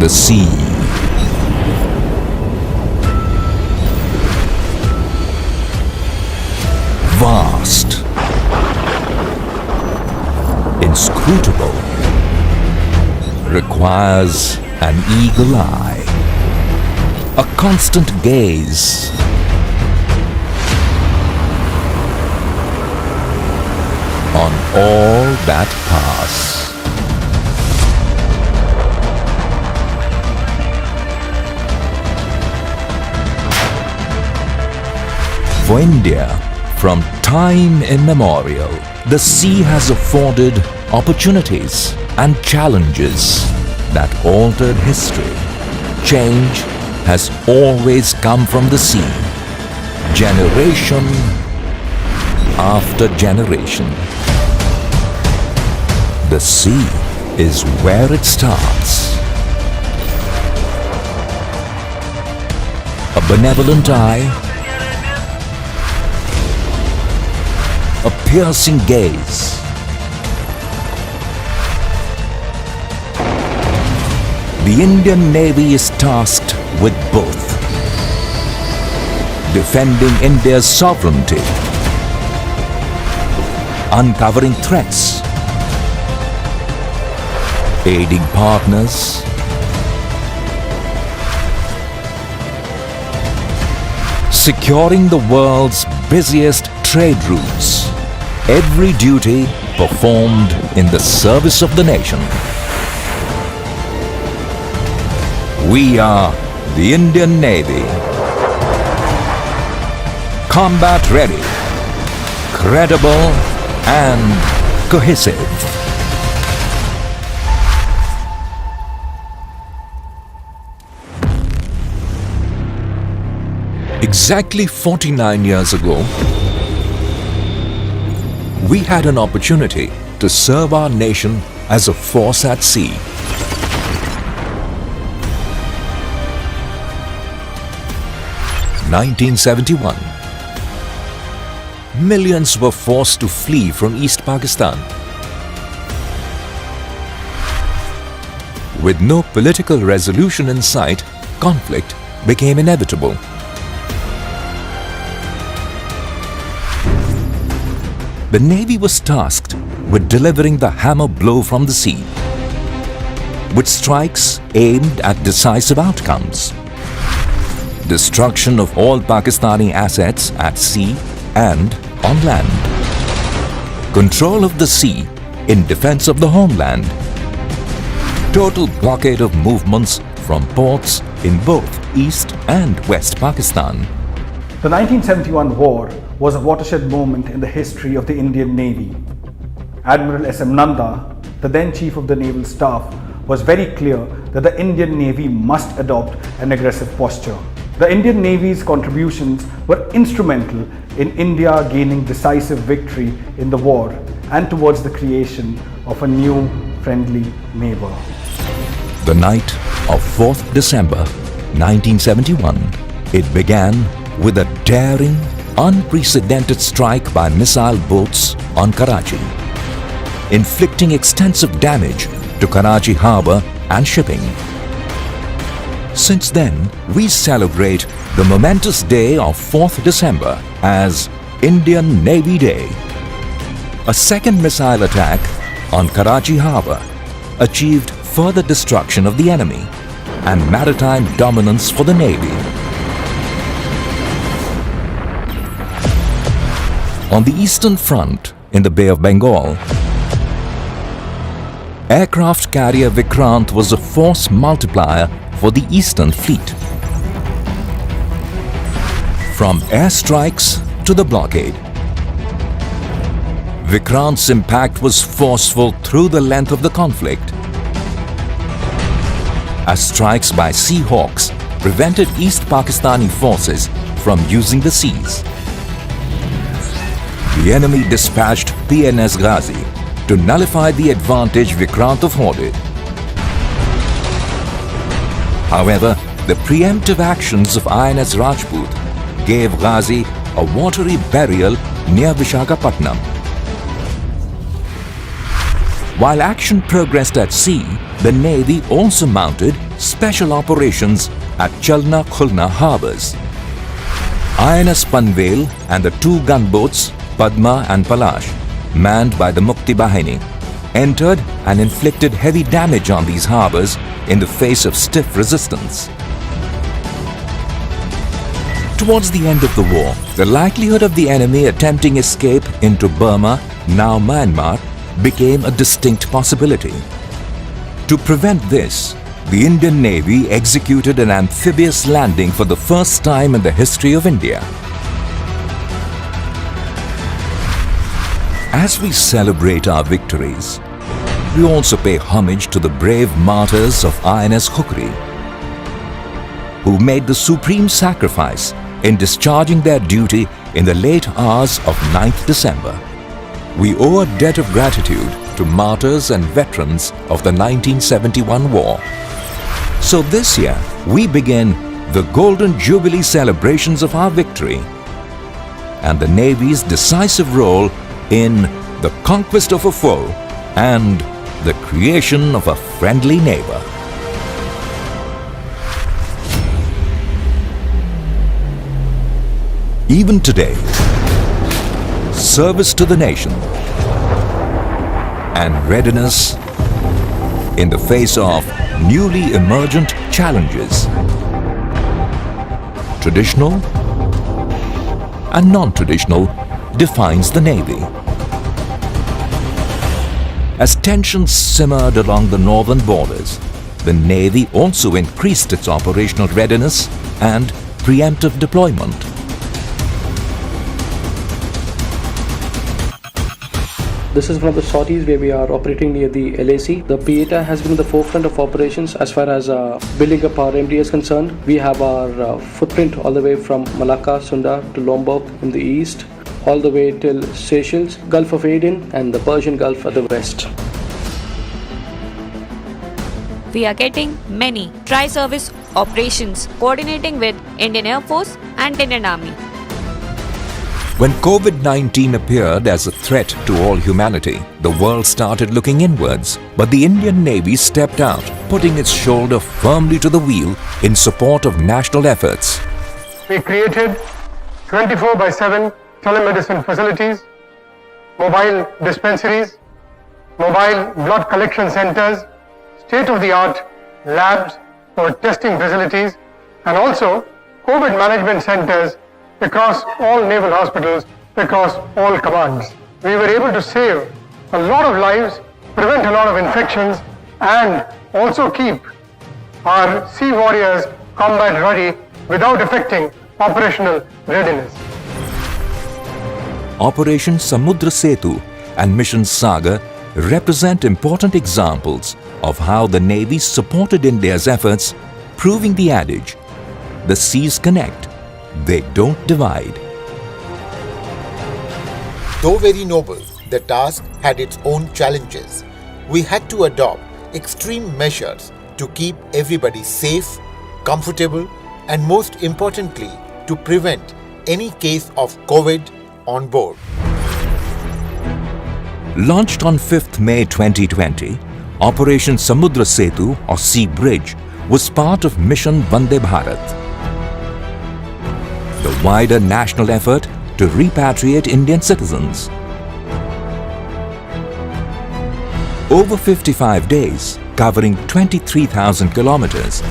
The sea. Vast. Inscrutable. Requires an eagle eye. A constant gaze. On all that pass. For India, from time immemorial, the sea has afforded opportunities and challenges that altered history. Change has always come from the sea, generation after generation. The sea is where it starts. A benevolent eye, a piercing gaze, the Indian Navy is tasked with both. Defending India's sovereignty, uncovering threats, aiding partners, securing the world's busiest trade routes. Every duty performed in the service of the nation. We are the Indian Navy. Combat ready, credible and cohesive. Exactly 49 years ago, we had an opportunity to serve our nation as a force at sea. (1971). Millions were forced to flee from East Pakistan. With no political resolution in sight, conflict became inevitable. The Navy was tasked with delivering the hammer blow from the sea, with strikes aimed at decisive outcomes. Destruction of all Pakistani assets at sea and on land. Control of the sea in defense of the homeland. Total blockade of movements from ports in both East and West Pakistan. The 1971 war was a watershed moment in the history of the Indian Navy. Admiral S.M. Nanda, the then Chief of the Naval Staff, was very clear that the Indian Navy must adopt an aggressive posture. The Indian Navy's contributions were instrumental in India gaining decisive victory in the war and towards the creation of a new friendly neighbor. The night of 4th December 1971, it began with a daring, unprecedented strike by missile boats on Karachi, inflicting extensive damage to Karachi harbour and shipping. Since then, we celebrate the momentous day of 4th December as Indian Navy Day. A second missile attack on Karachi harbour achieved further destruction of the enemy and maritime dominance for the Navy. On the Eastern Front in the Bay of Bengal, aircraft carrier Vikrant was a force multiplier for the Eastern Fleet. From airstrikes to the blockade, Vikrant's impact was forceful through the length of the conflict, as strikes by Sea Hawks prevented East Pakistani forces from using the seas. The enemy dispatched PNS Ghazi to nullify the advantage Vikrant afforded. However, the preemptive actions of INS Rajput gave Ghazi a watery burial near Vishakhapatnam. While action progressed at sea, the Navy also mounted special operations at Chalna Khulna harbours. INS Panvel and the two gunboats Padma and Palash, manned by the Mukti Bahini, entered and inflicted heavy damage on these harbours in the face of stiff resistance. Towards the end of the war, the likelihood of the enemy attempting escape into Burma, now Myanmar, became a distinct possibility. To prevent this, the Indian Navy executed an amphibious landing for the first time in the history of India. As we celebrate our victories, we also pay homage to the brave martyrs of INS Khukri, who made the supreme sacrifice in discharging their duty in the late hours of 9th December. We owe a debt of gratitude to martyrs and veterans of the 1971 war. So this year, we begin the Golden Jubilee celebrations of our victory and the Navy's decisive role in the conquest of a foe and the creation of a friendly neighbor. Even today, service to the nation and readiness in the face of newly emergent challenges, traditional and non-traditional, defines the Navy. As tensions simmered along the northern borders, the Navy also increased its operational readiness and preemptive deployment. This is one of the sorties where we are operating near the LAC. The Pieta has been in the forefront of operations as far as building up our MD is concerned. We have our footprint all the way from Malacca, Sunda to Lombok in the east, all the way till Seychelles, Gulf of Aden and the Persian Gulf at the west. We are getting many tri-service operations coordinating with Indian Air Force and Indian Army. When COVID-19 appeared as a threat to all humanity, the world started looking inwards. But the Indian Navy stepped out, putting its shoulder firmly to the wheel in support of national efforts. We created 24/7 telemedicine facilities, mobile dispensaries, mobile blood collection centers, state-of-the-art labs for testing facilities, and also COVID management centers across all naval hospitals, across all commands. We were able to save a lot of lives, prevent a lot of infections, and also keep our sea warriors combat ready without affecting operational readiness. Operation Samudra Setu and Mission Sagar represent important examples of how the Navy supported India's efforts, proving the adage, the seas connect, they don't divide. Though very noble, the task had its own challenges. We had to adopt extreme measures to keep everybody safe, comfortable, and most importantly, to prevent any case of COVID on board. Launched on 5th May 2020, Operation Samudra Setu or Sea Bridge was part of Mission Vande Bharat, the wider national effort to repatriate Indian citizens. Over 55 days, covering 23,000 kilometers,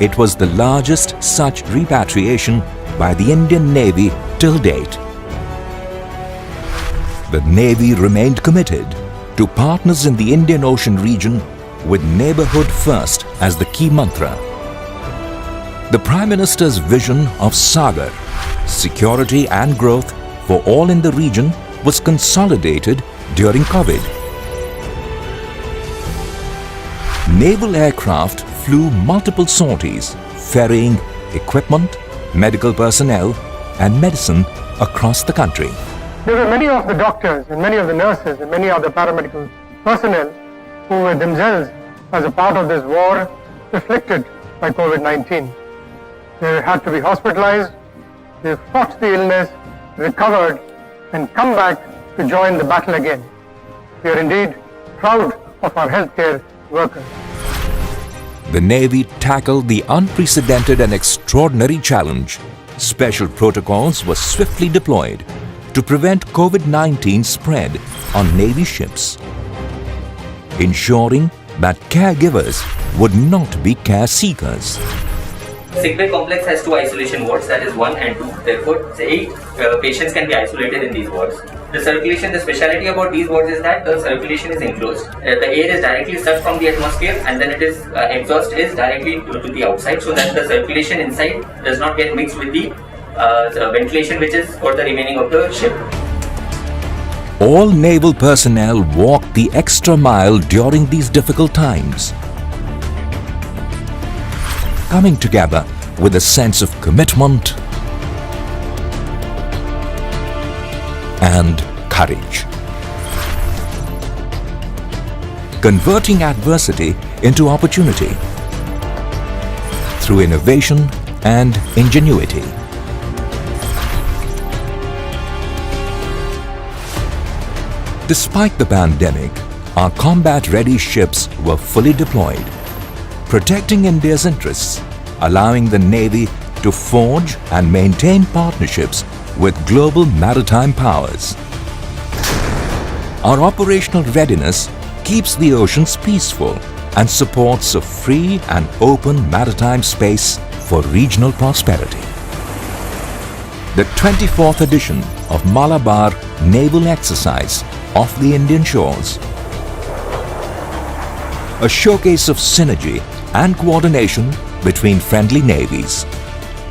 it was the largest such repatriation by the Indian Navy till date. The Navy remained committed to partners in the Indian Ocean region with neighbourhood first as the key mantra. The Prime Minister's vision of Sagar, security and growth for all in the region, was consolidated during COVID. Naval aircraft flew multiple sorties, ferrying equipment, medical personnel and medicine across the country. There were many of the doctors and many of the nurses and many of the paramedical personnel who were themselves as a part of this war afflicted by COVID-19. They had to be hospitalized, they fought the illness, recovered, and come back to join the battle again. We are indeed proud of our healthcare workers. The Navy tackled the unprecedented and extraordinary challenge. Special protocols were swiftly deployed to prevent COVID-19 spread on Navy ships, ensuring that caregivers would not be care seekers. Sick bay complex has 2 isolation wards, that is 1 and 2. Therefore, 8 patients can be isolated in these wards. The circulation, the speciality about these wards is that the circulation is enclosed. The air is directly sucked from the atmosphere and then it is exhaust is directly to the outside, so that the circulation inside does not get mixed with the ventilation which is for the remaining of the ship. All naval personnel walked the extra mile during these difficult times, coming together with a sense of commitment and courage, converting adversity into opportunity through innovation and ingenuity. Despite the pandemic, our combat-ready ships were fully deployed, protecting India's interests, allowing the Navy to forge and maintain partnerships with global maritime powers. Our operational readiness keeps the oceans peaceful and supports a free and open maritime space for regional prosperity. The 24th edition of Malabar Naval Exercise off the Indian shores, a showcase of synergy and coordination between friendly navies.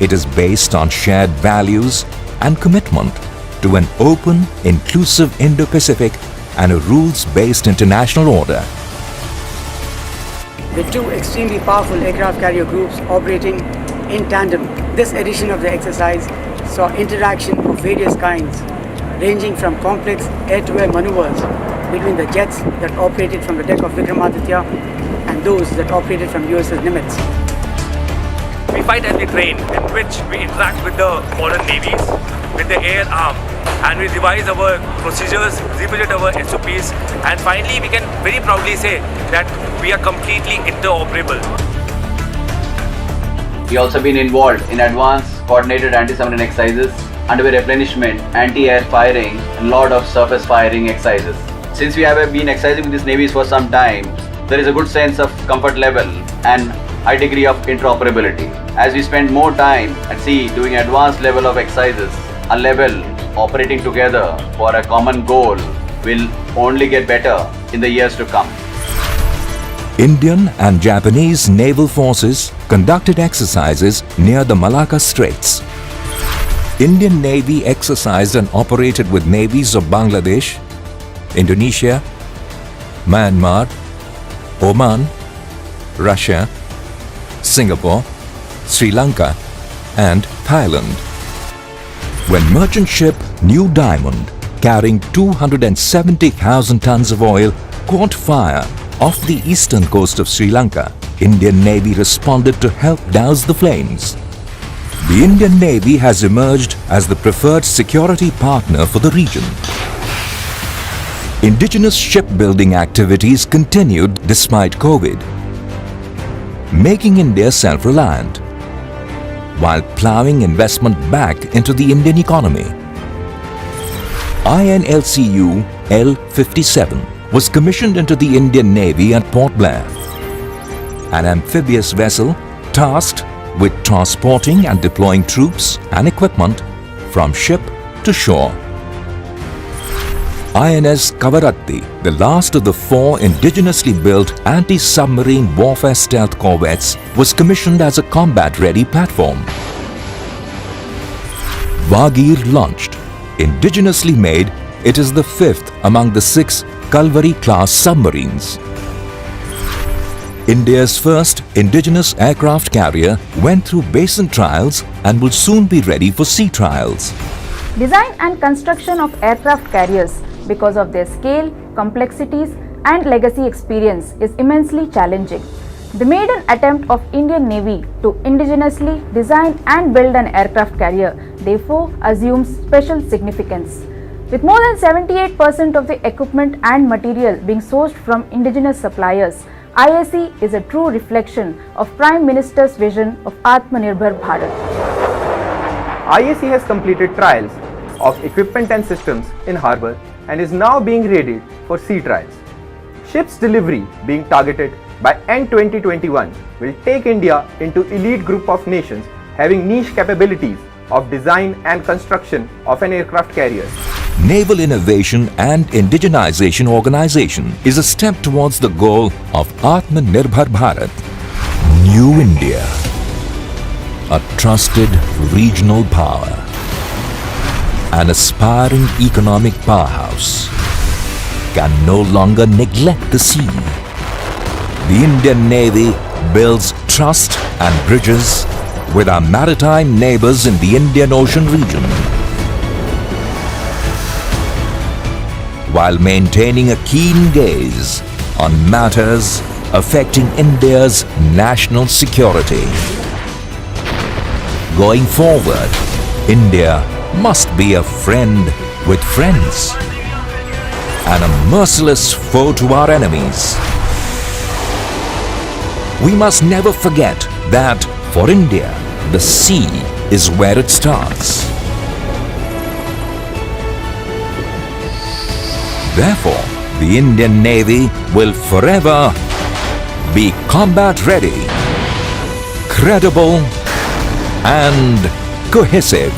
It is based on shared values and commitment to an open, inclusive Indo-Pacific and a rules-based international order. With 2 extremely powerful aircraft carrier groups operating in tandem, this edition of the exercise saw interaction of various kinds, ranging from complex air-to-air maneuvers between the jets that operated from the deck of Vikramaditya and those that operated from USS Nimitz. We fight and we train, in which we interact with the foreign navies, with the air arm, and we revise our procedures, revisit our SOPs, and finally we can very proudly say that we are completely interoperable. We also been involved in advanced coordinated anti-submarine exercises, underway replenishment, anti-air firing, and lot of surface firing exercises. Since we have been exercising with these navies for some time, there is a good sense of comfort level and high degree of interoperability. As we spend more time at sea doing advanced level of exercises, a level operating together for a common goal will only get better in the years to come. Indian and Japanese naval forces conducted exercises near the Malacca Straits. Indian Navy exercised and operated with navies of Bangladesh, Indonesia, Myanmar, Oman, Russia, Singapore, Sri Lanka and Thailand. When merchant ship New Diamond, carrying 270,000 tons of oil, caught fire off the eastern coast of Sri Lanka, Indian Navy responded to help douse the flames. The Indian Navy has emerged as the preferred security partner for the region. Indigenous shipbuilding activities continued despite COVID, making India self-reliant, while ploughing investment back into the Indian economy. INLCU L-57 was commissioned into the Indian Navy at Port Blair, an amphibious vessel tasked with transporting and deploying troops and equipment from ship to shore. INS Kavaratti, the last of the 4 indigenously built anti-submarine warfare stealth corvettes, was commissioned as a combat-ready platform. Vagir launched. Indigenously made, it is the 5th among the 6 Kalvari-class submarines. India's first indigenous aircraft carrier went through basin trials and will soon be ready for sea trials. Design and construction of aircraft carriers, because of their scale, complexities and legacy experience, is immensely challenging. The maiden attempt of Indian Navy to indigenously design and build an aircraft carrier therefore assumes special significance. With more than 78% of the equipment and material being sourced from indigenous suppliers, IAC is a true reflection of Prime Minister's vision of Atmanirbhar Bharat. IAC has completed trials of equipment and systems in harbour and is now being readied for sea trials. Ships delivery being targeted by end 2021 will take India into elite group of nations having niche capabilities of design and construction of an aircraft carrier. Naval Innovation and Indigenization Organization is a step towards the goal of Atmanirbhar Bharat. New India, a trusted regional power, an aspiring economic powerhouse, can no longer neglect the sea. The Indian Navy builds trust and bridges with our maritime neighbors in the Indian Ocean region, while maintaining a keen gaze on matters affecting India's national security. Going forward, India must be a friend with friends and a merciless foe to our enemies. We must never forget that for India, the sea is where it starts. Therefore, the Indian Navy will forever be combat ready, credible and cohesive.